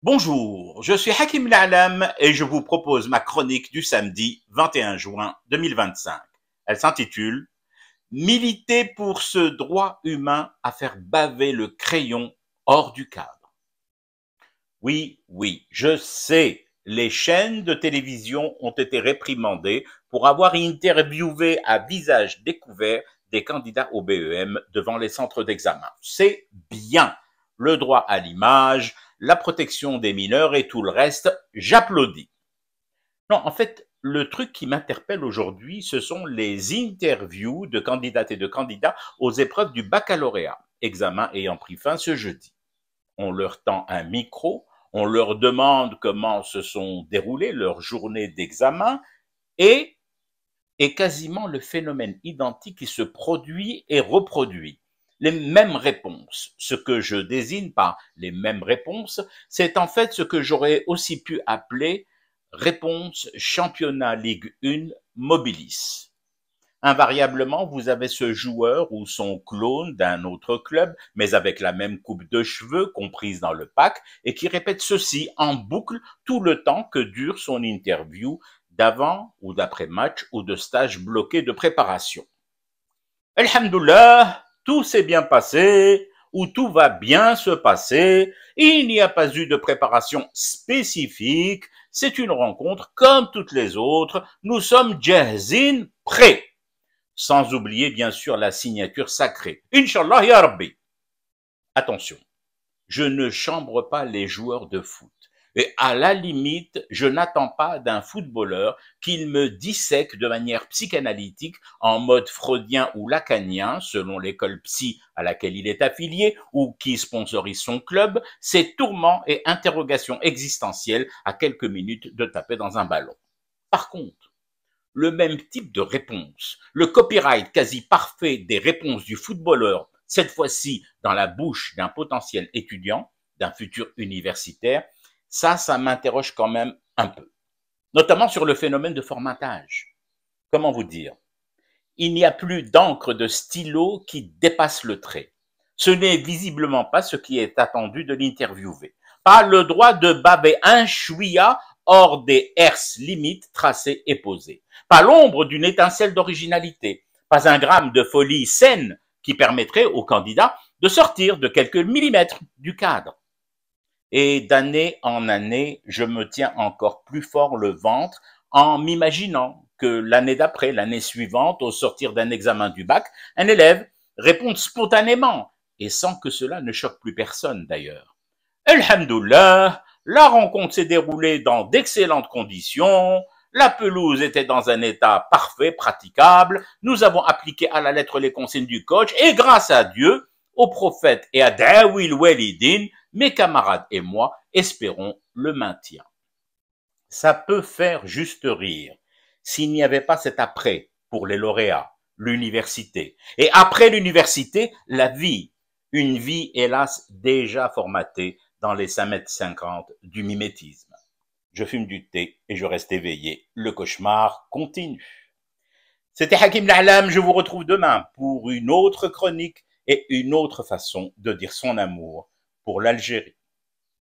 Bonjour, je suis Hakim La'alam et je vous propose ma chronique du samedi 21 juin 2025. Elle s'intitule « Militer pour ce droit humain à faire baver le crayon hors du cadre ». Oui, je sais, les chaînes de télévision ont été réprimandées pour avoir interviewé à visage découvert des candidats au BEM devant les centres d'examen. C'est bien, le droit à l'image, la protection des mineurs et tout le reste, j'applaudis. Non, en fait, le truc qui m'interpelle aujourd'hui, ce sont les interviews de candidates et de candidats aux épreuves du baccalauréat, examen ayant pris fin ce jeudi. On leur tend un micro, on leur demande comment se sont déroulées leurs journées d'examen et quasiment le phénomène identique qui se produit et reproduit. Les mêmes réponses. Ce que je désigne par les mêmes réponses, c'est en fait ce que j'aurais aussi pu appeler réponse championnat Ligue 1 Mobilis. Invariablement, vous avez ce joueur ou son clone d'un autre club, mais avec la même coupe de cheveux comprise dans le pack, et qui répète ceci en boucle tout le temps que dure son interview d'avant ou d'après match ou de stage bloqué de préparation. Alhamdoulilah, tout s'est bien passé ou tout va bien se passer. Il n'y a pas eu de préparation spécifique. C'est une rencontre comme toutes les autres. Nous sommes jahzin, prêts. Sans oublier bien sûr la signature sacrée. Inch'Allah ya Rabbi. Attention, je ne chambre pas les joueurs de foot. Et à la limite, je n'attends pas d'un footballeur qu'il me dissèque de manière psychanalytique en mode freudien ou lacanien, selon l'école psy à laquelle il est affilié ou qui sponsorise son club, ses tourments et interrogations existentielles à quelques minutes de taper dans un ballon. Par contre, le même type de réponse, le copyright quasi parfait des réponses du footballeur, cette fois-ci dans la bouche d'un potentiel étudiant, d'un futur universitaire, ça m'interroge quand même un peu. Notamment sur le phénomène de formatage. Comment vous dire? Il n'y a plus d'encre de stylo qui dépasse le trait. Ce n'est visiblement pas ce qui est attendu de l'interviewé. Pas le droit de baver un chouïa hors des herses limites tracées et posées. Pas l'ombre d'une étincelle d'originalité. Pas un gramme de folie saine qui permettrait au candidat de sortir de quelques millimètres du cadre. Et d'année en année, je me tiens encore plus fort le ventre en m'imaginant que l'année d'après, l'année suivante, au sortir d'un examen du bac, un élève réponde spontanément, et sans que cela ne choque plus personne d'ailleurs. Alhamdoulilah, la rencontre s'est déroulée dans d'excellentes conditions, la pelouse était dans un état parfait, praticable, nous avons appliqué à la lettre les consignes du coach, et grâce à Dieu, au prophète et à Dawil Walidin, mes camarades et moi espérons le maintien. Ça peut faire juste rire s'il n'y avait pas cet après pour les lauréats, l'université. Et après l'université, la vie. Une vie, hélas, déjà formatée dans les 5,50 m du mimétisme. Je fume du thé et je reste éveillé. Le cauchemar continue. C'était Hakim La'alam, je vous retrouve demain pour une autre chronique et une autre façon de dire son amour pour l'Algérie.